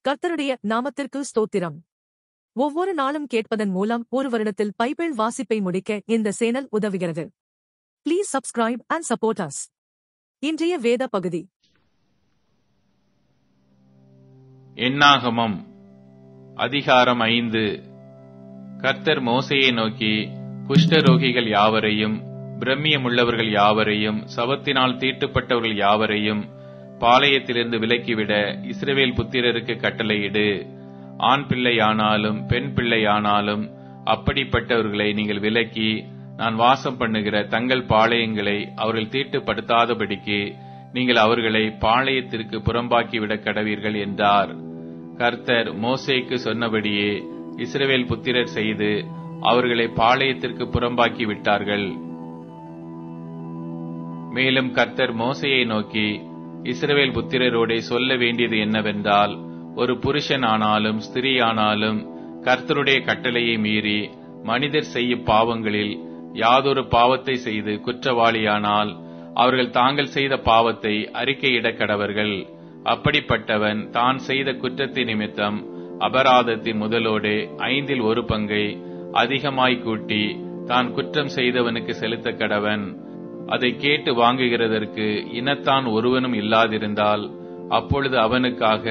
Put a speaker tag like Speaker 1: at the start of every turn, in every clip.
Speaker 1: கர்த்தருடைய நாமத்திற்கு ஸ்தோத்திரம். ஒவ்வொரு நாளும் கேட்பதன் மூலம் ஒரு வருடத்தில் பைபிள் வாசிப்பை முடிக்க இந்த சேனல் உதவுகிறது. Please subscribe and support us. இன்றைய வேத பகுதி
Speaker 2: என்னாகமம் அதிகாரம் 5. கர்த்தர் மோசேயை நோக்கி, குஷ்டரோகிகள் யாவரையும், பிரம்மியமுள்ளவர்கள் யாவரையும், சவத்தினால் தீட்டுப்பட்டவர்கள் யாவரையும் பாளையத்திலிருந்து விலக்கிவிட இஸ்ரவேல் புத்திரருக்கு கட்டளையிடு. ஆண் பிள்ளையானாலும் பெண் பிள்ளையானாலும் அப்படிப்பட்டவர்களை நீங்கள் விலக்கி, நான் வாசம் பண்ணுகிற தங்கள் பாளையங்களை அவர்கள் தீட்டுப்படுத்தாதபடிக்கு நீங்கள் அவர்களை பாளையத்திற்கு புறம்பாக்கிவிட கடவீர்கள் என்றார். கர்த்தர் மோசேக்கு சொன்னபடியே இஸ்ரவேல் புத்திரர் செய்து அவர்களை பாளையத்திற்கு புறம்பாக்கி விட்டார்கள். மேலும் கர்த்தர் மோசேயை நோக்கி, இஸ்ரவேல் புத்திரரோடே சொல்ல வேண்டியது என்னவென்றால், ஒரு புருஷன் ஆனாலும் ஸ்திரீயானாலும் கர்த்தருடைய கட்டளையை மீறி மனிதர் செய்யும் பாவங்களில் யாதொரு பாவத்தை செய்து குற்றவாளியானால் அவர்கள் தாங்கள் செய்த பாவத்தை அறிக்கையிட கடவர்கள். அப்படிப்பட்டவன் தான் செய்த குற்றத்தின் நிமித்தம் அபராதத்தின் முதலோடு 1/5 அதிகமாய் கூட்டி தான் குற்றம் செய்தவனுக்கு செலுத்த கடவன். அதை கேட்டு வாங்குகிறதற்கு இனத்தான் ஒருவனும் இல்லாதிருந்தால், அப்பொழுது அவனுக்காக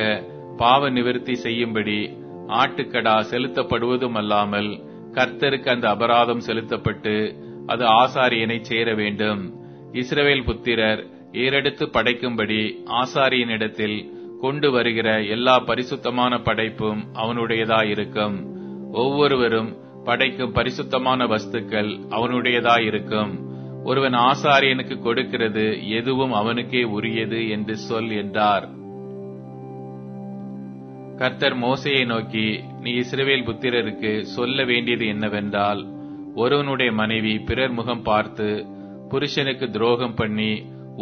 Speaker 2: பாவ நிவர்த்தி செய்யும்படி ஆட்டுக்கடா செலுத்தப்படுவதும் அல்லாமல் கர்த்தருக்கு அந்த அபராதம் செலுத்தப்பட்டு அது ஆசாரியனை சேர வேண்டும். இஸ்ரவேல் புத்திரர் ஏறெடுத்து படைக்கும்படி ஆசாரியனிடத்தில் கொண்டு வருகிற எல்லா பரிசுத்தமான படைப்பும் அவனுடையதாயிருக்கும். ஒவ்வொருவரும் படைக்கும் பரிசுத்தமான வஸ்துக்கள் அவனுடையதாயிருக்கும். ஒருவன் ஆசாரியனுக்கு கொடுக்கிறது எதுவும் அவனுக்கே உரியது என்று சொல் என்றார். கர்த்தர் மோசேயை நோக்கி, நீ இஸ்ரவேல் புத்திரருக்கு சொல்ல வேண்டியது என்னவென்றால், ஒருவனுடைய மனைவி பிறர் முகம் பார்த்து புருஷனுக்கு துரோகம் பண்ணி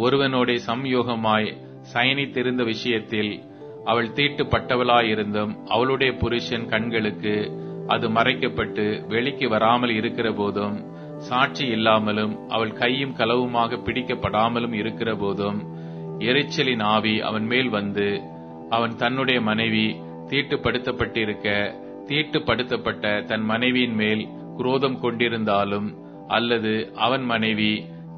Speaker 2: ஒருவனோட சம்யோகமாய் சயனித்திருந்த விஷயத்தில் அவள் தீட்டுப்பட்டவளாயிருந்தும் அவளுடைய புருஷன் கண்களுக்கு அது மறைக்கப்பட்டு வெளிக்கு வராமல் இருக்கிற போதும், சாட்சி இல்லாமலும் அவள் கையும் களவுமாக பிடிக்கப்படாமலும் இருக்கிற போதும், எரிச்சலின் ஆவி அவன் மேல் வந்து அவன் தன்னுடைய மனைவி தீட்டுப்படுத்தப்பட்டிருக்க தீட்டுப்படுத்தப்பட்ட தன் மனைவியின் மேல் குரோதம் கொண்டிருந்தாலும், அல்லது அவன் மனைவி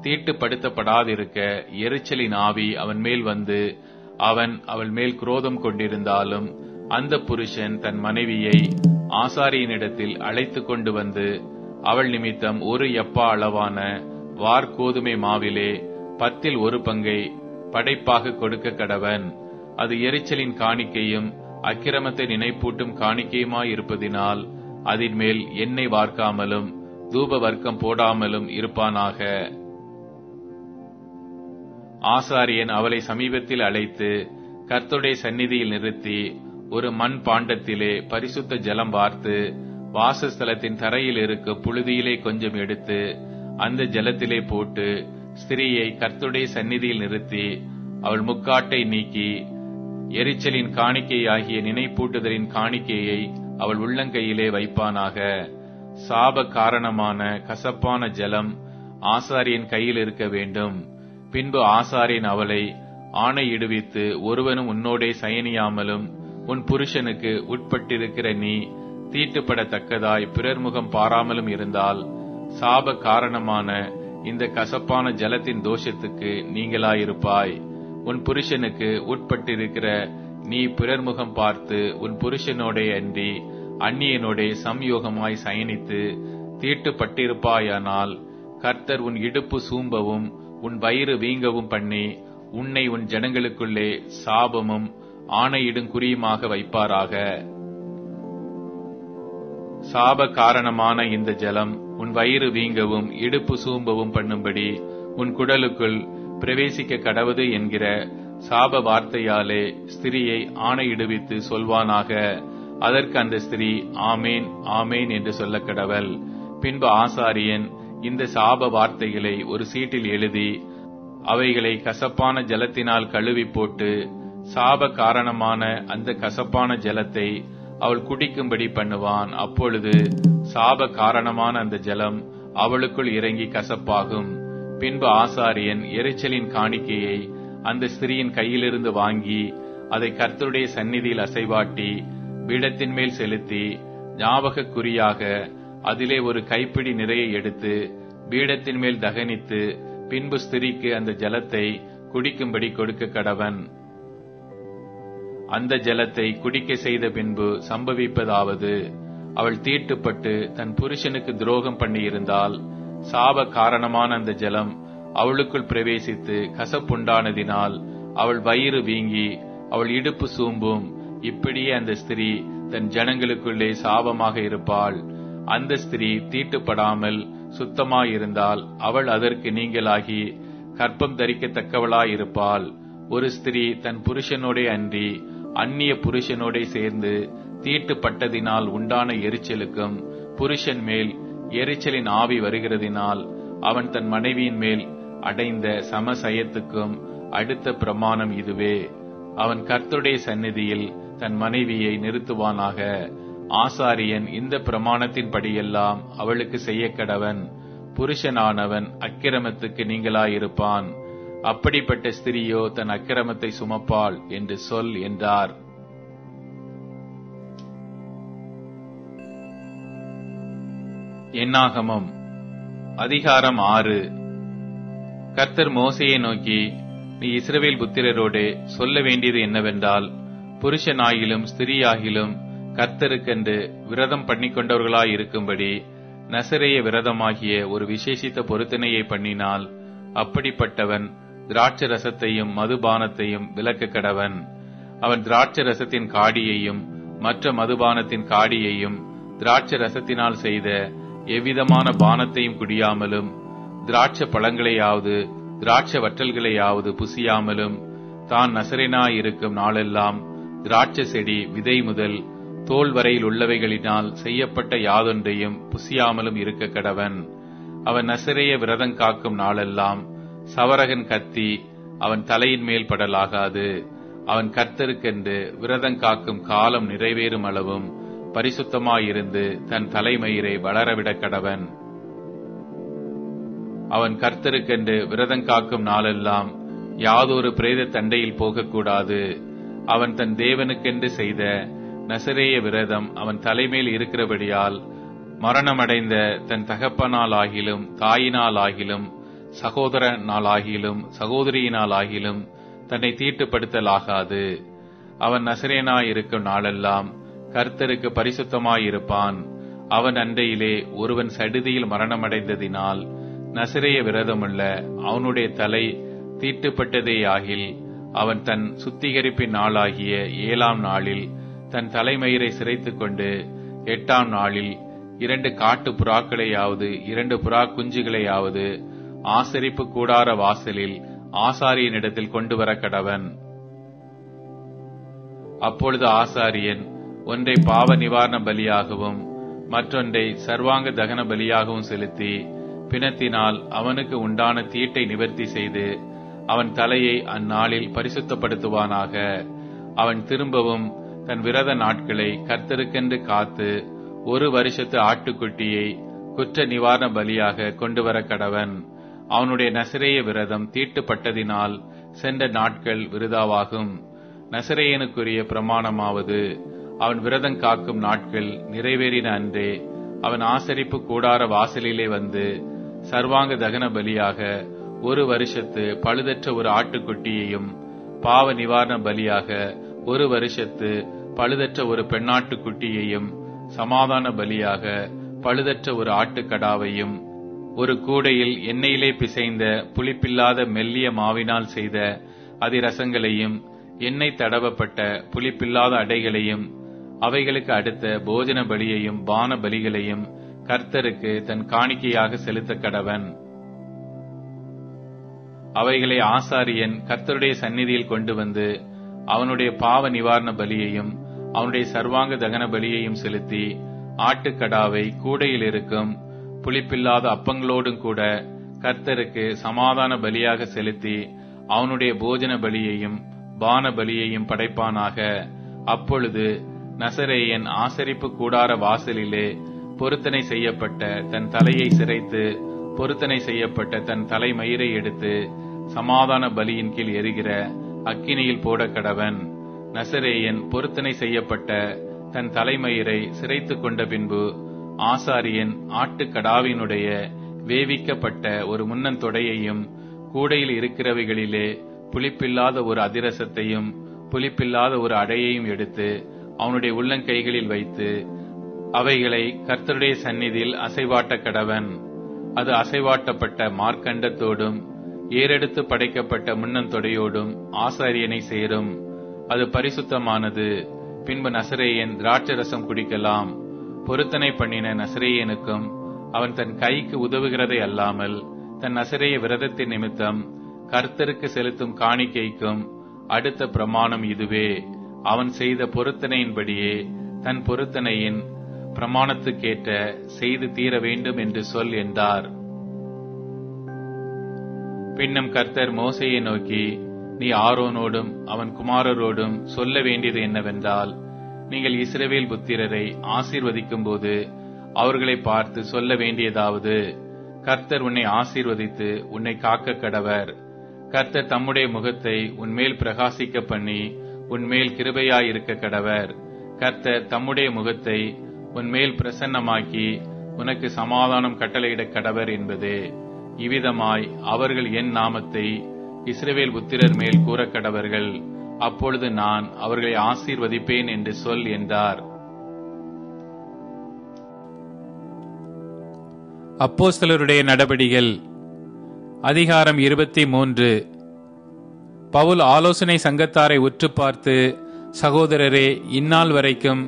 Speaker 2: தீட்டுப்படுத்தப்படாதிருக்க எரிச்சலின் ஆவி அவன் மேல் வந்து அவன் அவள் மேல் குரோதம் கொண்டிருந்தாலும், அந்த புருஷன் தன் மனைவியை ஆசாரியனிடத்தில் அழைத்து கொண்டு வந்து அவள் நிமித்தம் 1 எப்பா அளவான வார்கோதுமை மாவிலே 10/1 படைப்பாக கொடுக்க கடவன். அது எரிச்சலின் காணிக்கையும் அக்கிரமத்தை நினைப்பூட்டும் காணிக்கையுமாயிருப்பதினால் அதன் மேல் எண்ணெய் வார்க்காமலும் தூப வர்க்கம் போடாமலும் இருப்பானாக. ஆசாரியன் அவளை சமீபத்தில் அழைத்து கர்த்தருடைய சந்நிதியில் நிறுத்தி ஒரு மண் பாண்டத்திலே பரிசுத்த ஜலம் வார்த்து வாசஸ்தலத்தின் தரையில் இருக்க புழுதியிலே கொஞ்சம் எடுத்து அந்த ஜலத்திலே போட்டு ஸ்திரீயை கர்த்தருடைய சந்நிதியில் நிறுத்தி அவள் முக்காட்டை நீக்கி எரிச்சலின் காணிக்கையாகிய நினைப்பூட்டுதலின் காணிக்கையை அவள் உள்ளங்கையிலே வைப்பானாக. சாப காரணமான கசப்பான ஜலம் ஆசாரியன் கையில் இருக்க வேண்டும். பின்பு ஆசாரியன் அவளை ஆணையிடுவித்து, ஒருவனும் உன்னோடே சயனியாமலும் உன் புருஷனுக்கு உட்பட்டிருக்கிற நீ தீட்டுப்படத்தக்கதாய் பிறர் முகம் பாராமலும் இருந்தால், சாப காரணமான இந்த கசப்பான ஜலத்தின் தோஷத்துக்கு நீங்களாயிருப்பாய். உன் புருஷனுக்கு உட்பட்டிருக்கிற நீ பிறர் முகம் பார்த்து உன் புருஷனோடே அன்றி அந்நியனோடே சம்யோகமாய் சயனித்து தீட்டுப்பட்டிருப்பாயானால், கர்த்தர் உன் இடுப்பு சூம்பவும் உன் வயிறு வீங்கவும் பண்ணி உன்னை உன் ஜனங்களுக்குள்ளே சாபமும் ஆணையிடும் குறியுமாக வைப்பாராக. சாப காரணமான இந்த ஜலம் உன் வயிறு வீங்கவும் இடுப்பு சூம்பவும் பண்ணும்படி உன் குடலுக்குள் பிரவேசிக்க கடவது என்கிற சாப வார்த்தையாலே ஸ்திரியை ஆணையிடுவித்து சொல்வானாக. அதற்கு அந்த ஸ்திரீ ஆமேன் ஆமேன் என்று சொல்ல கடவள். பின்பு ஆசாரியன் இந்த சாப வார்த்தைகளை ஒரு சீட்டில் எழுதி அவைகளை கசப்பான ஜலத்தினால் கழுவி போட்டு சாப காரணமான அந்த கசப்பான ஜலத்தை அவள் குடிக்கும்படி பண்ணுவான். அப்பொழுது சாப காரணமான அந்த ஜலம் அவளுக்குள் இறங்கி கசப்பாகும். பின்பு ஆசாரியன் எரிச்சலின் காணிக்கையை அந்த ஸ்திரீயின் கையிலிருந்து வாங்கி அதை கர்த்தருடைய சந்நிதியில் அசைவாட்டி பீடத்தின் மேல் செலுத்தி ஞாபக குறியாக அதிலே ஒரு கைப்பிடி நிறைய எடுத்து பீடத்தின் மேல் தகனித்து பின்பு ஸ்திரீக்கு அந்த ஜலத்தை குடிக்கும்படி கொடுக்க கடவன். அந்த ஜலத்தை குடிக்க செய்த பின்பு சம்பவிப்பதாவது, அவள் தீட்டுப்பட்டு தன் புருஷனுக்கு துரோகம் பண்ணியிருந்தால் சாப காரணமான அந்த ஜலம் அவளுக்குள் பிரவேசித்து கசப்புண்டானதினால் அவள் வயிறு வீங்கி அவள் இடுப்பு சூம்பும். இப்படியே அந்த ஸ்திரீ தன் ஜனங்களுக்குள்ளே சாபமாக இருப்பாள். அந்த ஸ்திரீ தீட்டுப்படாமல் சுத்தமாயிருந்தால் அவள் அதற்கு நீங்களாகி கற்பம் தரிக்கத்தக்கவளாயிருப்பாள். ஒரு ஸ்திரீ தன் புருஷனோடே அன்றி அந்நிய புருஷனோடே சேர்ந்து தீட்டுப்பட்டதினால் உண்டான எரிச்சலுக்கும் புருஷன் மேல் எரிச்சலின் ஆவி வருகிறதினால் அவன் தன் மனைவியின் மேல் அடைந்த சமசயத்துக்கும் அடுத்த பிரமாணம் இதுவே. அவன் கர்த்தருடைய சந்நிதியில் தன் மனைவியை நிறுத்துவானாக. ஆசாரியன் இந்த பிரமாணத்தின்படியெல்லாம் அவளுக்கு செய்ய கடவன். புருஷனானவன் அக்கிரமத்துக்கு நீங்களாயிருப்பான். அப்படிப்பட்ட ஸ்திரியோ தன் அக்கிரமத்தை சுமப்பாள் என்று சொல் என்றார். என்னாகமம் அதிகாரம் 6. கர்த்தர் மோசேயை நோக்கி, நீ இஸ்ரவேல் புத்திரரோடு சொல்ல வேண்டியது என்னவென்றால், புருஷனாகிலும் ஸ்திரீயாகிலும் கர்த்தருக்கென்று விரதம் பண்ணிக்கொண்டவர்களாயிருக்கும்படி நசரேய விரதமாகிய ஒரு விசேஷித்த பொருத்தனையை பண்ணினால் அப்படிப்பட்டவன் திராட்சை ரசத்தையும் மதுபானத்தையும் விலக்க கடவன். அவன் திராட்சை ரசத்தின் காடியையும் மற்ற மதுபானத்தின் காடியையும் திராட்சை ரசத்தினால் செய்த எவ்விதமான பானத்தையும் குடியாமலும் திராட்சை பழங்களையாவது திராட்சை வற்றல்களையாவது புசியாமலும் தான் நசரேனாயிருக்கும் நாளெல்லாம் திராட்சை செடி விதை முதல் தோல் வரையில் உள்ளவைகளினால் செய்யப்பட்ட யாதொன்றையும் புசியாமலும் இருக்க கடவன். அவன் நசரேய விரதம் காக்கும் நாளெல்லாம் சவரகன் கத்தி அவன் தலையின் மேல் படலாகாது. அவன் கர்த்தருக்கென்று விரதம் காக்கும் காலம் நிறைவேறும் அளவும் பரிசுத்தமாயிருந்து தன் தலைமயிரை வளரவிட கடவன். அவன் கர்த்தருக்கென்று விரதம் காக்கும் நாளெல்லாம் யாதொரு பிரேத தண்டையில் போகக்கூடாது. அவன் தன் தேவனுக்கென்று செய்த நசரேய விரதம் அவன் தலைமேல் இருக்கிறபடியால் மரணமடைந்த தன் தகப்பனாலாகிலும் தாயினாலாகிலும் சகோதரனாலாகிலும் சகோதரியினாலாகிலும் தன்னை தீட்டுப்படுத்தலாகாது. அவன் நசரேனாயிருக்கும் நாளெல்லாம் கர்த்தருக்கு பரிசுத்தமாயிருப்பான். அவன் அண்டையிலே ஒருவன் சடுதியில் மரணமடைந்ததினால் நசரேய விரதமுள்ள அவனுடைய தலை தீட்டுப்பட்டதேயாகில் அவன் தன் சுத்திகரிப்பின் நாளாகிய 7ஆம் நாளில் தன் தலைமயிரை சிரைத்துக் கொண்டு 8ஆம் நாளில் 2 காட்டு புறாக்களையாவது 2 புறா குஞ்சுகளையாவது ஆசரிப்பு கூடார வாசலில் ஆசாரியனிடத்தில் கொண்டு வர கடவன். அப்பொழுது ஆசாரியன் ஒன்றை பாவ நிவாரண பலியாகவும் மற்றொன்றை சர்வாங்க தகன பலியாகவும் செலுத்தி பிணத்தினால் அவனுக்கு உண்டான தீட்டை நிவர்த்தி செய்து அவன் தலையை அந்நாளில் பரிசுத்தப்படுத்துவானாக. அவன் திரும்பவும் தன் விரத நாட்களை கர்த்தருக்கென்று காத்து 1 வருஷத்து ஆட்டுக்குட்டியை குற்ற நிவாரண பலியாக கொண்டு வர கடவன். அவனுடைய நசரேய விரதம் தீட்டுப்பட்டதினால் சென்ற நாட்கள் விருதாவாகும். நசரேயனுக்குரிய பிரமாணமாவது, அவன் விரதம் காக்கும் நாட்கள் நிறைவேறின அன்றே அவன் ஆசரிப்பு கூடார வாசலிலே வந்து சர்வாங்க தகன பலியாக 1 வருஷத்து பழுதற்ற ஒரு ஆட்டுக்குட்டியையும் பாவ நிவாரண பலியாக 1 வருஷத்து பழுதற்ற ஒரு பெண்ணாட்டுக்குட்டியையும் சமாதான பலியாக பழுதற்ற ஒரு ஆட்டுக்கடாவையும் ஒரு கூடையில் எண்ணெயிலே பிசைந்த புளிப்பில்லாத மெல்லிய மாவினால் செய்த அதிரசங்களையும் எண்ணெய் தடவப்பட்ட புளிப்பில்லாத அடைகளையும் அவைகளுக்கு அடுத்த போஜன பலியையும் பான பலிகளையும் கர்த்தருக்கு தன் காணிக்கையாக செலுத்த கடவன். அவைகளை ஆசாரியன் கர்த்தருடைய சந்நிதியில் கொண்டு வந்து அவனுடைய பாவ நிவாரண பலியையும் அவனுடைய சர்வாங்க தகன பலியையும் செலுத்தி ஆட்டுக்கடாவை கூடையில் இருக்கும் புளிப்பில்லாத அப்பங்களோடும் கூட கர்த்தருக்கு சமாதான பலியாக செலுத்தி அவனுடைய போஜன பலியையும் பான பலியையும் படைப்பானாக. அப்பொழுது நசரேயன் ஆசரிப்பு கூடார வாசலிலே பொருத்தனை செய்யப்பட்ட தன் தலையை சிரைத்து பொருத்தனை செய்யப்பட்ட தன் தலைமயிரை எடுத்து சமாதான பலியின் கீழ் எரிகிற அக்கினியில் போட கடவன். நசரேயன் பொருத்தனை செய்யப்பட்ட தன் தலைமயிரை சிரைத்து கொண்ட பின்பு ஆசாரியன் ஆட்டுக்கடாவினுடைய வேவிக்கப்பட்ட ஒரு முன்னந்தொடையையும் கூடையில் இருக்கிறவைகளிலே புளிப்பில்லாத ஒரு அதிரசத்தையும் புளிப்பில்லாத ஒரு அடையையும் எடுத்து அவனுடைய உள்ளங்கைகளில் வைத்து அவைகளை கர்த்தருடைய சந்நிதியில் அசைவாட்ட கடவன். அது அசைவாட்டப்பட்ட மார்க்கண்டத்தோடும் ஏறெடுத்து படைக்கப்பட்ட முன்னந்தொடையோடும் ஆசாரியனை சேரும். அது பரிசுத்தமானது. பின்பு நசரேயன் திராட்சரசம் குடிக்கலாம். பொருத்தனை பண்ணின நசரேயனுக்கும் அவன் தன் கைக்கு உதவுகிறதை அல்லாமல் தன் நசரேய விரதத்தின் நிமித்தம் கர்த்தருக்கு செலுத்தும் காணிக்கைக்கும் அடுத்த பிரமாணம் இதுவே. அவன் செய்த பொருத்தனையின்படியே தன் பொருத்தனையின் பிரமாணத்துக்கேற்ற செய்து தீர வேண்டும் என்று சொல் என்றார். பின்னும் கர்த்தர் மோசேயை நோக்கி, நீ ஆரோனோடும் அவன் குமாரரோடும் சொல்ல வேண்டியது என்னவென்றால், நீங்கள் இஸ்ரவேல் புத்திரரை ஆசீர்வதிக்கும் போது அவர்களை பார்த்து சொல்ல வேண்டியதாவது, கர்த்தர் உன்னை ஆசீர்வதித்து உன்னை காக்க கடவர். கர்த்தர் தம்முடைய முகத்தை உன்மேல் பிரகாசிக்க பண்ணி உன்மேல் கிருபையாயிருக்க கடவர். கர்த்தர் தம்முடைய முகத்தை உன்மேல் பிரசன்னமாக்கி உனக்கு சமாதானம் கட்டளையிட கடவர் என்பதே. இவ்விதமாய் அவர்கள் என் நாமத்தை இஸ்ரவேல் புத்திரர் மேல் கூற கடவர்கள். அப்பொழுது நான் அவர்களை ஆசீர்வதிப்பேன் என்று சொல் என்றார்.
Speaker 3: அப்போஸ்தலருடைய நடபடிகள் அதிகாரம் 23. பவுல் ஆலோசனை சங்கத்தாரை உற்று பார்த்து, சகோதரரே, இந்நாள் வரைக்கும்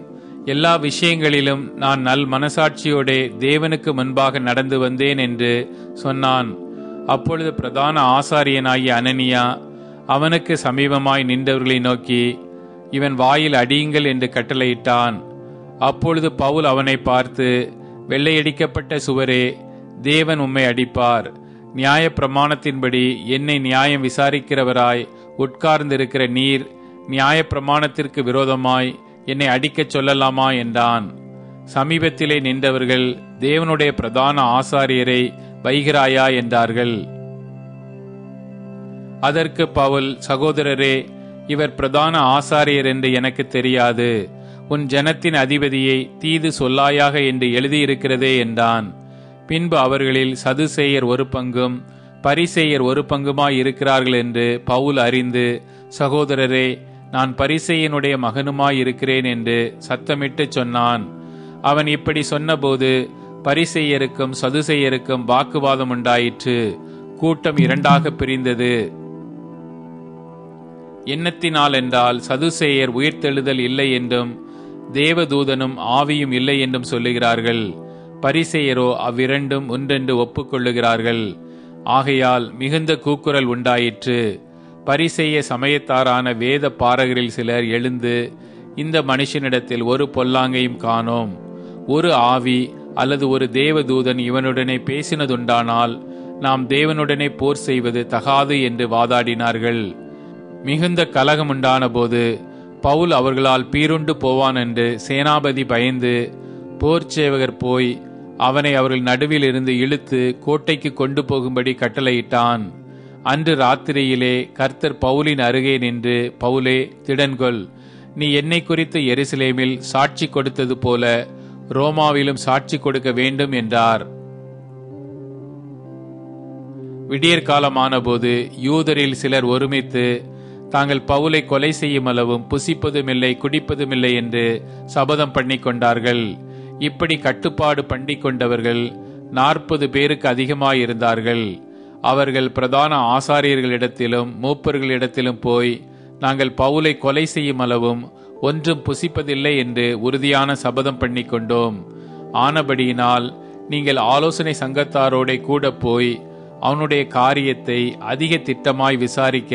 Speaker 3: எல்லா விஷயங்களிலும் நான் நல் மனசாட்சியோடே தேவனுக்கு முன்பாக நடந்து வந்தேன் என்று சொன்னான். அப்பொழுது பிரதான ஆசாரியனாகிய அனனியா அவனுக்கு சமீபமாய் நின்றவர்களை நோக்கி, இவன் வாயில் அடியுங்கள் என்று கட்டளையிட்டான். அப்பொழுது பவுல் அவனை பார்த்து, வெள்ளையடிக்கப்பட்ட சுவரே, தேவன் உம்மை அடிப்பார். நியாய பிரமாணத்தின்படி என்னை நியாயம் விசாரிக்கிறவராய் உட்கார்ந்திருக்கிற நீர் நியாய பிரமாணத்திற்கு விரோதமாய் என்னை அடிக்கச் சொல்லலாமா என்றான். சமீபத்திலே நின்றவர்கள், தேவனுடைய பிரதான ஆசாரியரை வைகிறாயா என்றார்கள். அதற்கு பவுல், சகோதரரே, இவர் பிரதான ஆசாரியர் என்று எனக்கு தெரியாது. உன் ஜனத்தின் அதிபதியை தீது சொல்லாயாக என்று எழுதியிருக்கிறதே என்றான். பின்பு அவர்களில் சதுசேயர் ஒரு பங்கும் பரிசேயர் ஒரு பங்குமாய் இருக்கிறார்கள் என்று பவுல் அறிந்து, சகோதரரே, நான் பரிசேயனுடைய மகனுமாய் இருக்கிறேன் என்று சத்தமிட்டு சொன்னான். அவன் இப்படி சொன்னபோது பரிசேயருக்கும் சதுசேயருக்கும் வாக்குவாதம் உண்டாயிற்று. கூட்டம் இரண்டாக பிரிந்தது. எண்ணத்தினால் என்றால் சதுசேயர் உயிர்த்தெழுதல் இல்லை என்றும் தேவதூதனும் ஆவியும் இல்லை என்றும் சொல்லுகிறார்கள். பரிசேயரோ அவ்விரண்டும் ஒன்றென்று ஒப்புக்கொள்ளுகிறார்கள். ஆகையால் மிகுந்த கூக்குரல் உண்டாயிற்று. பரிசேய சமயத்தாரான வேத பாரகரில் சிலர் எழுந்து, இந்த மனுஷனிடத்தில் ஒரு பொல்லாங்கையும் காணோம். ஒரு ஆவி அல்லது ஒரு தேவதூதன் இவனுடனே பேசினதுண்டானால் நாம் தேவனுடனே போர் செய்வது தகாது என்று வாதாடினார்கள். மிகுந்த கலகமுண்டான போது பவுல் அவர்களால் பீருண்டு போவான் என்று சேனாபதி பயந்து போர்ச்சேவகர் போய் அவனை அவர்கள் நடுவில் இருந்து இழுத்து கோட்டைக்கு கொண்டு போகும்படி கட்டளையிட்டான். அன்று ராத்திரியிலே கர்த்தர் பவுலின் அருகே நின்று, பவுலே, திடன்கொள், நீ என்னை குறித்து எருசலேமில் சாட்சி கொடுத்தது போல ரோமாவிலும் சாட்சி கொடுக்க வேண்டும் என்றார். விடியற்காலமான போது யூதரில் சிலர் ஒருமித்து தாங்கள் பவுலை கொலை செய்யும் அளவும் புசிப்பதுமில்லை குடிப்பதுமில்லை என்று சபதம் பண்ணி கொண்டார்கள். இப்படி கட்டுப்பாடு பண்ணி கொண்டவர்கள் 40 பேருக்கு அதிகமாயிருந்தார்கள். அவர்கள் பிரதான ஆசாரியர்களிடத்திலும் மூப்பர்களிடத்திலும் போய், நாங்கள் பவுலை கொலை செய்யும் அளவும் ஒன்றும் புசிப்பதில்லை என்று உறுதியான சபதம் பண்ணி கொண்டோம். ஆனபடியினால் நீங்கள் ஆலோசனை சங்கத்தாரோட கூட போய் அவனுடைய காரியத்தை அதிக திட்டமாய் விசாரிக்க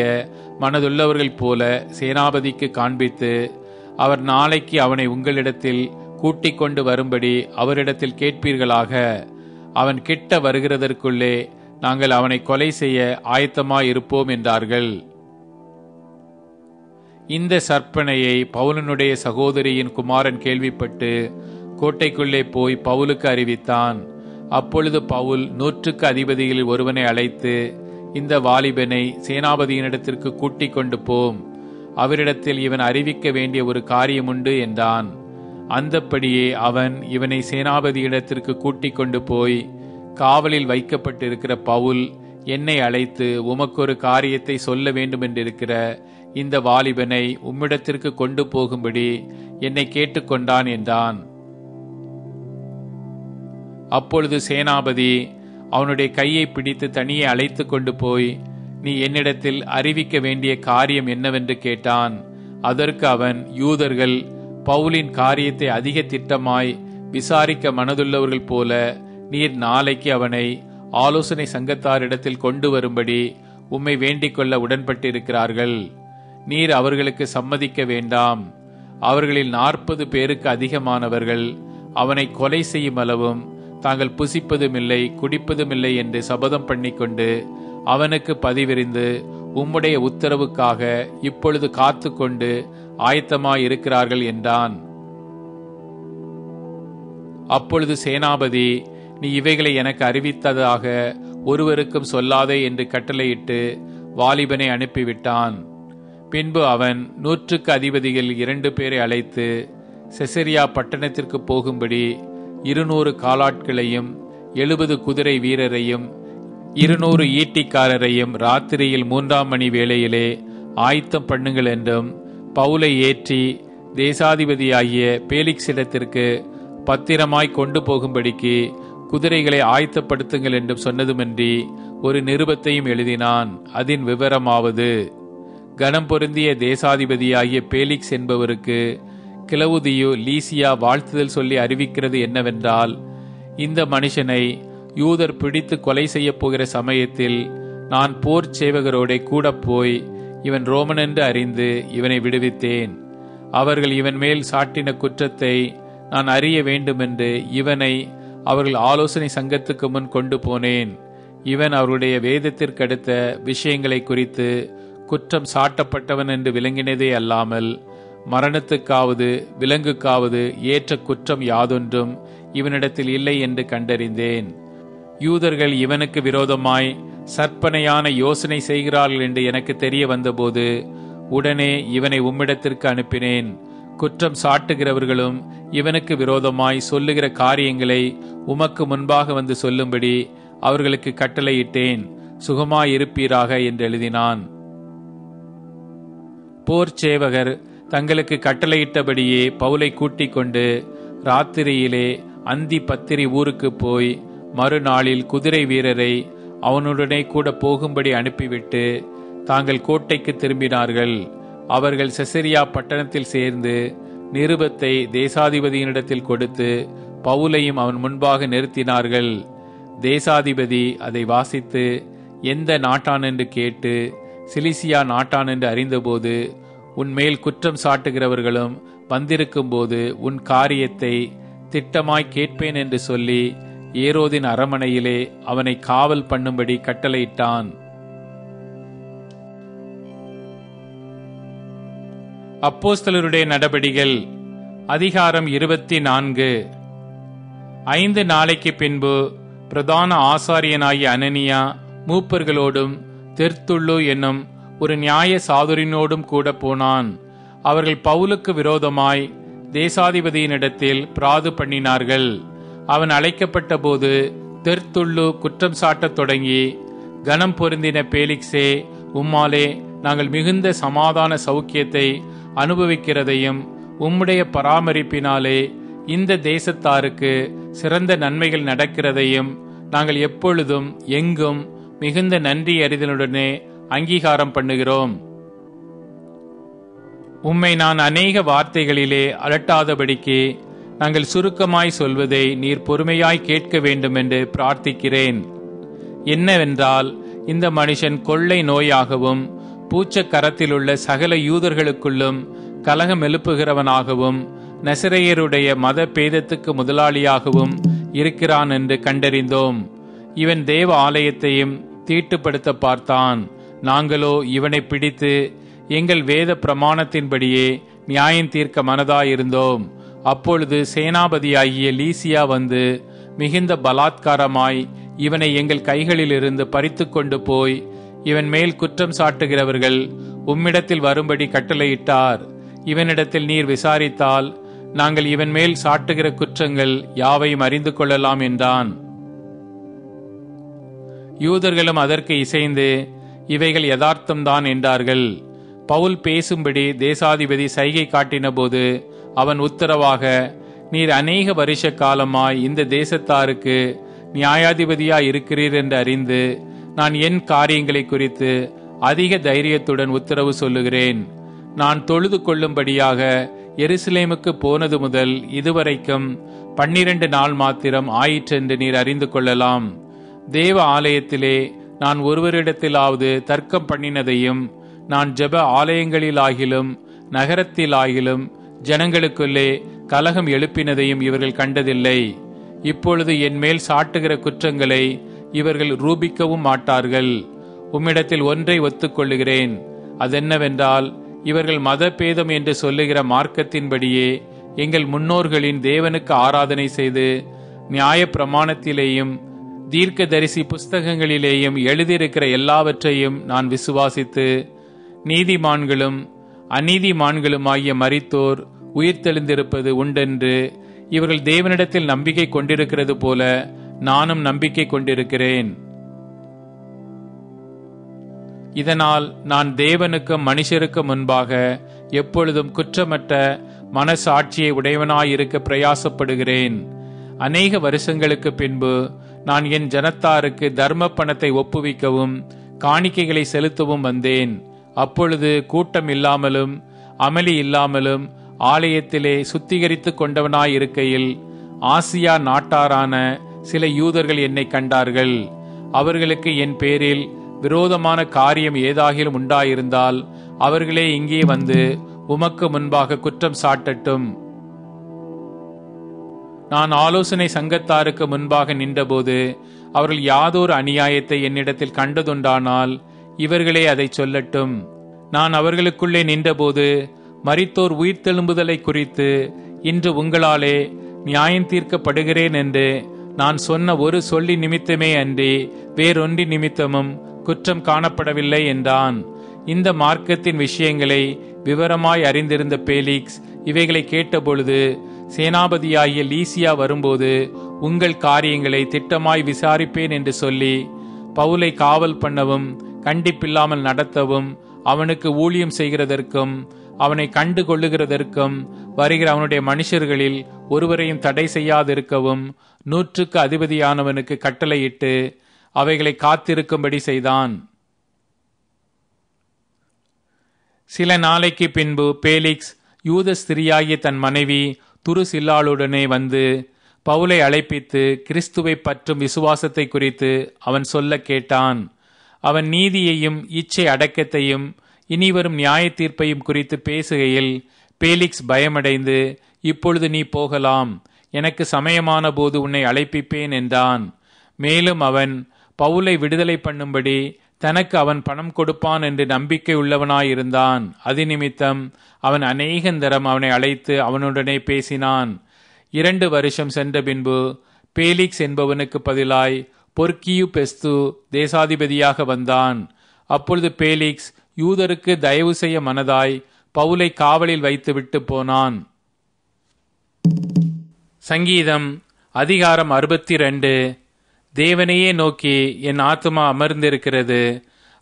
Speaker 3: மனதுள்ளவர்கள் போல சேனாபதிக்கு காண்பித்து, அவர் நாளைக்கு அவனை உங்களிடத்தில் கூட்டிக் கொண்டு வரும்படி அவரிடத்தில் கேட்பீர்களாக. அவன் கிட்ட வருகிறதற்குள்ளே நாங்கள் அவனை கொலை செய்ய ஆயத்தமாயிருப்போம் என்றார்கள். இந்த சற்பனையை பவுலனுடைய சகோதரியின் குமாரன் கேள்விப்பட்டு கோட்டைக்குள்ளே போய் பவுலுக்கு அறிவித்தான். அப்பொழுது பவுல் 100க்கு அதிபதிகளில் ஒருவனை அழைத்து, இந்த வாலிபனை சேனாபதியினிடத்திற்கு கூட்டிக் கொண்டு போம். அவரிடத்தில் இவன் அறிவிக்க வேண்டிய ஒரு காரியமுண்டு என்றான். அந்தப்படியே அவன் இவனை சேனாபதியிடத்திற்கு கூட்டிக் கொண்டு போய், காவலில் வைக்கப்பட்டிருக்கிற பவுல் என்னை அழைத்து உமக்கு ஒரு காரியத்தை சொல்ல வேண்டும் என்றிருக்கிற இந்த வாலிபனை உம்மிடத்திற்கு கொண்டு போகும்படி என்னை கேட்டுக்கொண்டான் என்றான். அப்பொழுது சேனாபதி அவனுடைய கையை பிடித்து தனியே அழைத்து கொண்டு போய், நீ என்னிடத்தில் அறிவிக்க வேண்டிய காரியம் என்னவென்று கேட்டான். அதற்கு அவன், யூதர்கள் பவுலின் காரியத்தை அதிக திட்டமாய் விசாரிக்க மனதுள்ளவர்கள் போல நீர் நாளைக்கு அவனை ஆலோசனை சங்கத்தாரிடத்தில் கொண்டு வரும்படி உம்மை வேண்டிக் கொள்ள உடன்பட்டிருக்கிறார்கள். நீர் அவர்களுக்கு சம்மதிக்க வேண்டாம். அவர்களில் 40 பேருக்கு அதிகமானவர்கள் அவனை கொலை செய்யும் அளவும் தாங்கள் புசிப்பதுமில்லை குடிப்பதுமில்லை என்று சபதம் பண்ணிக்கொண்டு அவனுக்கு பதிவிரிந்து உம்முடைய உத்தரவுக்காக இப்பொழுது காத்து கொண்டு ஆயத்தமாயிருக்கிறார்கள் என்றான். அப்பொழுது சேனாபதி, நீ இவைகளை எனக்கு அறிவித்ததாக ஒருவருக்கும் சொல்லாதே என்று கட்டளையிட்டு வாலிபனை அனுப்பிவிட்டான். பின்பு அவன் 100க்கு அதிபதிகள் 2 பேரை அழைத்து செசரியா பட்டணத்திற்கு போகும்படி 200 காலாட்களையும் 70 குதிரை வீரரையும் 200 ஈட்டிக்காரரையும் ராத்திரியில் 3ஆம் மணி வேளையிலே ஆயத்தம் பண்ணுங்கள் என்றும், பவுலை ஏற்றி தேசாதிபதியாகிய பேலிக்ஸிடத்திற்கு பத்திரமாய் கொண்டு போகும்படிக்கு குதிரைகளை ஆயத்தப்படுத்துங்கள் என்றும் சொன்னதுமன்றி ஒரு நிருபத்தையும் எழுதினான். அதன் விவரமாவது, கனம் பொருந்திய தேசாதிபதியாகிய பேலிக்ஸ் என்பவருக்கு கிளவுதியு லீசியா வாழ்த்துதல் சொல்லி அறிவிக்கிறது என்னவென்றால், இந்த மனுஷனை யூதர் பிடித்து கொலை செய்ய போகிற சமயத்தில் நான் போர் சேவகரோட கூட போய் இவன் ரோமன் என்று அறிந்து இவனை விடுவித்தேன். அவர்கள் இவன் மேல் சாட்டின குற்றத்தை நான் அறிய வேண்டுமென்று இவனை அவர்கள் ஆலோசனை சங்கத்துக்கு முன் கொண்டு போனேன். இவன் அவருடைய வேதத்திற்கடுத்த விஷயங்களை குறித்து குற்றம் சாட்டப்பட்டவன் என்று விளங்கினதே அல்லாமல் மரணத்துக்காவது விலங்குக்காவது ஏற்ற குற்றம் யாதொன்றும் இவனிடத்தில் இல்லை என்று கண்டறிந்தேன். யூதர்கள் இவனுக்கு விரோதமாய் சற்பனையான யோசனை செய்கிறார்கள் என்று எனக்கு தெரிய வந்தபோது உடனே இவனை உம்மிடத்திற்கு அனுப்பினேன். குற்றம் சாட்டுகிறவர்களும் இவனுக்கு விரோதமாய் சொல்லுகிற காரியங்களை உமக்கு முன்பாக வந்து சொல்லும்படி அவர்களுக்கு கட்டளையிட்டேன். சுகமாயிருப்பீராக என்று எழுதினான். போர் சேவகர் தங்களுக்கு கட்டளையிட்டபடியே பவுலை கூட்டிக் கொண்டு ராத்திரியிலே அந்தி பத்திரி ஊருக்கு போய் மறுநாளில் குதிரை வீரரை அவனுடனே கூட போகும்படி அனுப்பிவிட்டு தாங்கள் கோட்டைக்கு திரும்பினார்கள். அவர்கள் செசரியா பட்டணத்தில் சேர்ந்து நிருபத்தை தேசாதிபதியினிடத்தில் கொடுத்து பவுலையும் அவன் முன்பாக நிறுத்தினார்கள். தேசாதிபதி அதை வாசித்து எந்த நாட்டான் என்று கேட்டு சிலிசியா நாட்டான் என்று அறிந்தபோது, உன்மேல் குற்றம் சாட்டுகிறவர்களும் வந்திருக்கும் போது உன் காரியத்தை திட்டமாய் கேட்பேன் என்று சொல்லி ஏரோதின் அரமனையிலே அவனை காவல் பண்ணும்படி கட்டளையிட்டான். அப்போஸ்தலருடைய நடபடிகள் அதிகாரம் 24. 5 நாளைக்கு பின்பு பிரதான ஆசாரியனாகிய அனனியா மூப்பர்களோடும் தெர்த்துள்ளு என்னும் ஒரு நியாய சாதுரினோடும் கூட போனான். அவர்கள் பவுலுக்கு விரோதமாய் தேசாதிபதியினிடத்தில் பிராது பண்ணினார்கள். அவன் அழைக்கப்பட்ட போது தெர்த்துள்ளு குற்றம் சாட்டத் தொடங்கி, கனம் பொருந்தின பேலிக்ஸே, உம்மாலே நாங்கள் மிகுந்த சமாதான சௌக்கியத்தை அனுபவிக்கிறதையும் உம்முடைய பராமரிப்பினாலே இந்த தேசத்தாருக்கு சிறந்த நன்மைகள் நடக்கிறதையும் நாங்கள் எப்பொழுதும் எங்கும் மிகுந்த நன்றி அறிதலுடனே அங்கீகாரம் பண்ணுகிறோம். உம்மை நான் அநேக வார்த்தைகளிலே அலட்டாதபடிக்கு நாங்கள் சுருக்கமாய் சொல்வதை நீர் பொறுமையாய் கேட்க வேண்டும் என்று பிரார்த்திக்கிறேன். என்னவென்றால், இந்த மனுஷன் கொள்ளை நோயாகவும் பூச்சக்கரத்திலுள்ள சகல யூதர்களுக்குள்ளும் கலகம் எழுப்புகிறவனாகவும் நசரேயருடைய மத பேதத்துக்கு முதலாளியாகவும் இருக்கிறான் என்று கண்டறிந்தோம். இவன் தேவ ஆலயத்தையும் தீட்டுப்படுத்த பார்த்தான். நாங்களோ இவனை பிடித்து எங்கள் வேத பிரமாணத்தின்படியே நியாயம் தீர்க்க மனதாயிருந்தோம். அப்பொழுது சேனாபதியாகிய லீசியா வந்து மிகுந்த பலாத்காரமாய் இவனை எங்கள் கைகளிலிருந்து பறித்து கொண்டு போய், இவன் மேல் குற்றம் சாட்டுகிறவர்கள் உம்மிடத்தில் வரும்படி கட்டளையிட்டார். இவனிடத்தில் நீர் விசாரித்தால் நாங்கள் இவன் மேல் சாட்டுகிற குற்றங்கள் யாவையும் அறிந்து கொள்ளலாம் என்றான். யூதர்களும் அதற்கு இசைந்து இவைகள் யதார்த்தம்தான் என்றார்கள். பவுல் பேசும்படி தேசாதிபதி சைகை காட்டின போது அவன் உத்தரவாக, நீர் அநேக வருஷ காலமாய் இந்த தேசத்தாருக்கு நியாயாதிபதியாய் இருக்கிறீர் என்று அறிந்து நான் என் காரியங்களை குறித்து அதிக தைரியத்துடன் உத்தரவு சொல்லுகிறேன். நான் தொழுது கொள்ளும்படியாக எருசலேமுக்கு போனது முதல் இதுவரைக்கும் 12 நாள் மாத்திரம் ஆயிற்றென்று நீர் அறிந்து கொள்ளலாம். தேவ ஆலயத்திலே நான் ஒருவரிடத்திலாவது தர்க்கம் பண்ணினதையும் நான் ஜெப ஆலயங்களிலாகிலும் நகரத்திலாகிலும் ஜனங்களுக்குள்ளே கலகம் எழுப்பினதையும் இவர்கள் கண்டதில்லை. இப்பொழுது என் மேல் சாட்டுகிற குற்றங்களை இவர்கள் ரூபிக்கவும் மாட்டார்கள். உம்மிடத்தில் ஒன்றை ஒத்துக்கொள்ளுகிறேன். அதென்னவென்றால், இவர்கள் மத பேதம் என்று சொல்லுகிற மார்க்கத்தின்படியே எங்கள் முன்னோர்களின் தேவனுக்கு ஆராதனை செய்து நியாய பிரமாணத்திலேயும் தீர்க்க தரிசி புஸ்தகங்களிலேயும் எழுதியிருக்கிற எல்லாவற்றையும் நான் விசுவாசித்து நீதிமான்களும் அநீதிமான்களுமாகிய மரித்தோர் உயிர்த்தெழுந்திருப்பது உண்டென்று இவர்கள் தேவனிடத்தில் நம்பிக்கை கொண்டிருக்கிறது போல நானும் நம்பிக்கை கொண்டிருக்கிறேன். இதனால் நான் தேவனுக்கும் மனுஷருக்கும் முன்பாக எப்பொழுதும் குற்றமற்ற மனசாட்சியை உடையவனாயிருக்க பிரயாசப்படுகிறேன். அநேக வருஷங்களுக்கு பின்பு நான் என் ஜனத்தாருக்கு தர்ம பணத்தை ஒப்புவிக்கவும் காணிக்கைகளை செலுத்தவும் வந்தேன். அப்பொழுது கூட்டம் இல்லாமலும் அமளி இல்லாமலும் ஆலயத்திலே சுத்திகரித்து கொண்டவனாயிருக்கையில் ஆசியா நாட்டாரான சில யூதர்கள் என்னை கண்டார்கள். அவர்களுக்கு என் பேரில் விரோதமான காரியம் ஏதாகிலும் உண்டாயிருந்தால் அவர்களே இங்கே வந்து உமக்கு முன்பாக குற்றம் சாட்டட்டும். நான் ஆலோசனை சங்கத்தாருக்கு முன்பாக நின்றபோது அவர்கள் யாதொரு அநியாயத்தை என்னிடத்தில் கண்டதுண்டானால் இவர்களே அதை சொல்லட்டும். நான் அவர்களுக்குள்ளே நின்றபோது மரித்தோர் உயிர்த்தெழும்புதலை குறித்து இன்று உங்களாலே நியாயம் தீர்க்கப்படுகிறேன் என்று நான் சொன்ன ஒரு சொல்லி நிமித்தமே அன்றி வேறொன்றி நிமித்தமும் குற்றம் காணப்படவில்லை என்றான். இந்த மார்க்கத்தின் விஷயங்களை விவரமாய் அறிந்திருந்த பேலிக்ஸ் இவைகளை கேட்டபொழுது, சேனாபதியாகிய லீசியா வரும்போது உங்கள் காரியங்களை திட்டமாய் விசாரிப்பேன் என்று சொல்லி பவுலை காவல் பண்ணவும் கண்டிப்பில்லாமல் நடத்தவும் அவனுக்கு ஊழியம் செய்கிறதற்கும் அவனை கண்டு கொள்ளுகிறதற்கும் வருகிற அவனுடைய மனுஷர்களில் ஒருவரையும் தடை செய்யாதிருக்கவும் 100க்கு அதிபதியானவனுக்கு கட்டளையிட்டு அவைகளை காத்திருக்கும்படி செய்தான். சில நாளைக்கு பின்பு பேலிக்ஸ் யூத ஸ்திரியாகிய தன் மனைவி துருசில்லாளுடனே வந்து பவுலை அழைப்பித்து கிறிஸ்துவை பற்றும் விசுவாசத்தை குறித்து அவன் சொல்ல கேட்டான். அவன் நீதியையும் இச்சை அடக்கத்தையும் இனிவரும் நியாய தீர்ப்பையும் குறித்து பேசுகையில் பேலிக்ஸ் பயமடைந்து, இப்பொழுது நீ போகலாம், எனக்கு சமயமான போது உன்னை அழைப்பிப்பேன் என்றான். மேலும் அவன் பவுலை விடுதலை பண்ணும்படி தனக்கு அவன் பணம் கொடுப்பான் என்று நம்பிக்கை உள்ளவனாயிருந்தான். அது நிமித்தம் அவன் அநேகந்தரம் அவனை அழைத்து அவனுடனே பேசினான். 2 வருஷம் சென்ற பின்பு பேலிக்ஸ் என்பவனுக்கு பதிலாய் பொர்க்கியு பெஸ்து தேசாதிபதியாக வந்தான். அப்பொழுது பேலிக்ஸ் யூதருக்கு தயவு செய்ய மனதாய் பவுலை காவலில் வைத்து விட்டு போனான். சங்கீதம் அதிகாரம் 62. தேவனையே நோக்கி என் ஆத்துமா அமர்ந்திருக்கிறது,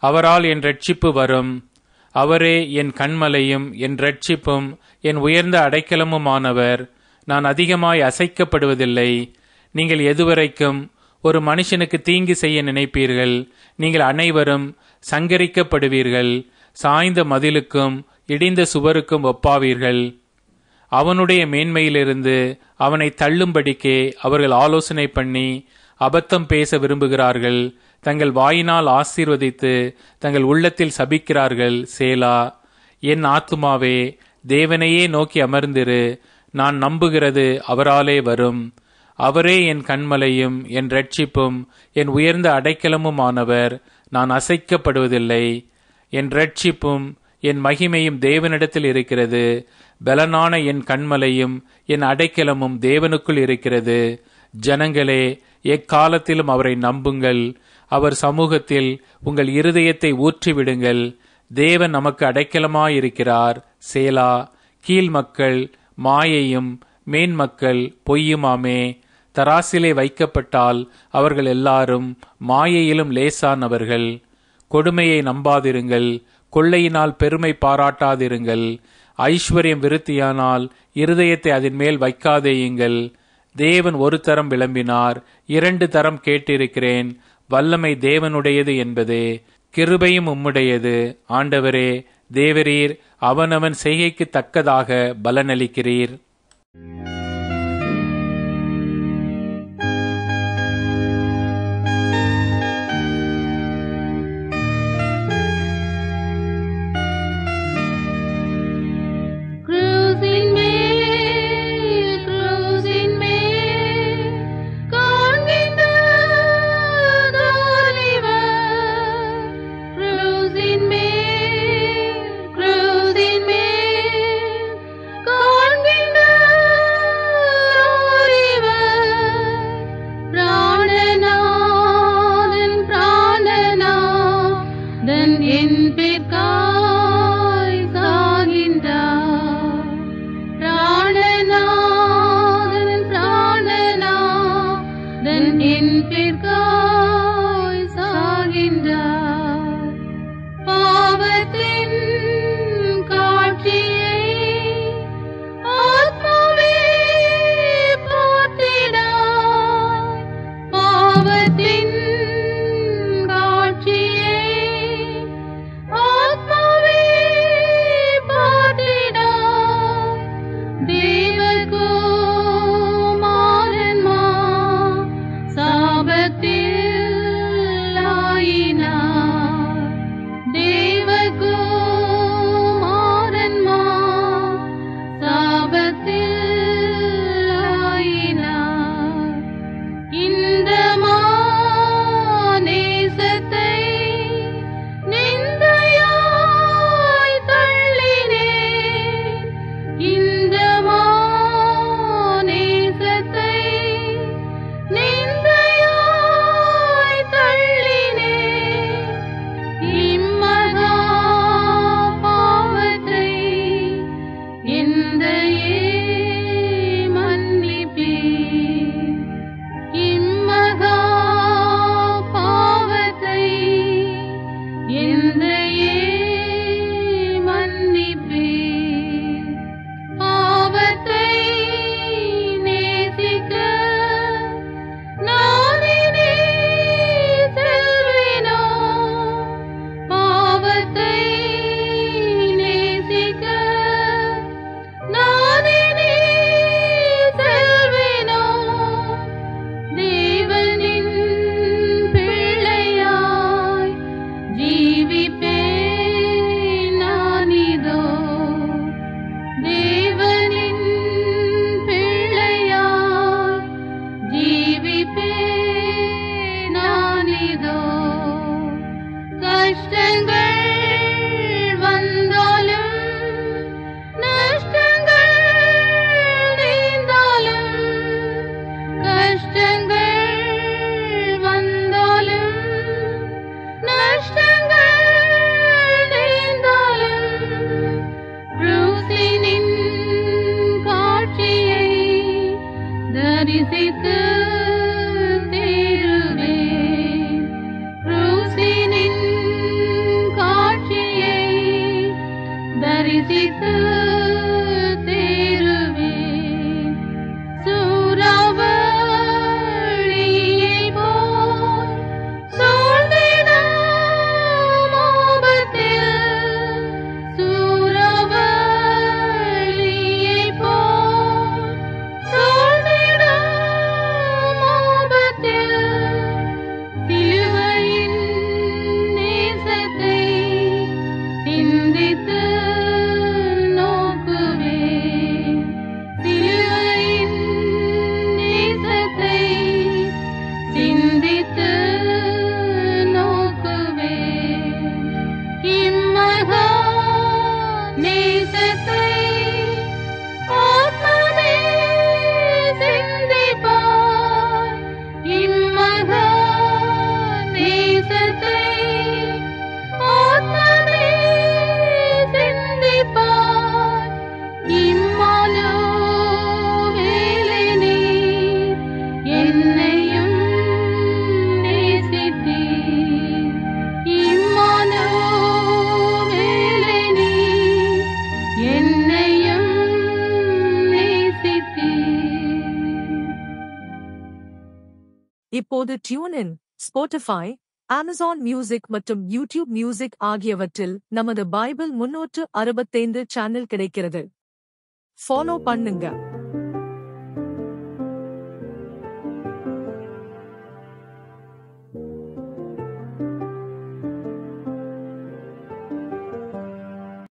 Speaker 3: அவரால் என் இரட்சிப்பு வரும். அவரே என் கண்மலையும் என் இரட்சிப்பும் என் உயர்ந்த அடைக்கலமுமானவர். நான் அதிகமாய் அசைக்கப்படுவதில்லை. நீங்கள் எதுவரைக்கும் ஒரு மனுஷனுக்கு தீங்கு செய்ய நினைப்பீர்கள்? நீங்கள் அனைவரும் சங்கரிக்கப்படுவீர்கள். சாய்ந்த மதிலுக்கும் இடிந்த சுவருக்கும் ஒப்பாவீர்கள். அவனுடைய மேன்மையிலிருந்து அவனை தள்ளும்படிக்கே அவர்கள் ஆலோசனை பண்ணி அபத்தம் பேச விரும்புகிறார்கள். தங்கள் வாயினால் ஆசீர்வதித்து தங்கள் உள்ளத்தில் சபிக்கிறார்கள். சேலா. என் ஆத்துமாவே, தேவனையே நோக்கி அமர்ந்திரு. நான் நம்புகிறது அவராலே வரும். அவரே என் கண்மலையும் என் இரட்சிப்பும் என் உயர்ந்த அடைக்கலமுமானவர். நான் அசைக்கப்படுவதில்லை. என் இரட்சிப்பும் என் மகிமையும் தேவனிடத்தில் இருக்கிறது. பலனான என் கண்மலையும் என் அடைக்கலமும் தேவனுக்குள் இருக்கிறது. ஜனங்களே, எக்காலத்திலும் அவரை நம்புங்கள். அவர் சமூகத்தில் உங்கள் இருதயத்தை ஊற்றிவிடுங்கள். தேவன் நமக்கு அடைக்கலமாயிருக்கிறார். சேலா. கீழ் மக்கள் மாயையும் மேன்மக்கள் பொய்யுமாமே. தராசிலே வைக்கப்பட்டால் அவர்கள் எல்லாரும் மாயையிலும் லேசானவர்கள். கொடுமையை நம்பாதிருங்கள், கொள்ளையினால் பெருமை பாராட்டாதிருங்கள். ஐஸ்வர்யம் விருத்தியானால் இருதயத்தை அதன் மேல் வைக்காதேயுங்கள். தேவன் ஒரு தரம் விளம்பினார், 2 தரம் கேட்டிருக்கிறேன். வல்லமை தேவனுடையது என்பதே, கிருபையும் உம்முடையது. ஆண்டவரே, தேவரீர் அவனவன் செய்கைக்கு தக்கதாக பலனளிக்கிறீர்.
Speaker 1: இப்போது டியூன் ஸ்பாட்டிஃபை, அமேசான் மியூசிக் மற்றும் யூடியூப் மியூசிக் ஆகியவற்றில் நமது பைபிள் 365 சேனல் கிடைக்கிறது. ஃபாலோ பண்ணுங்க.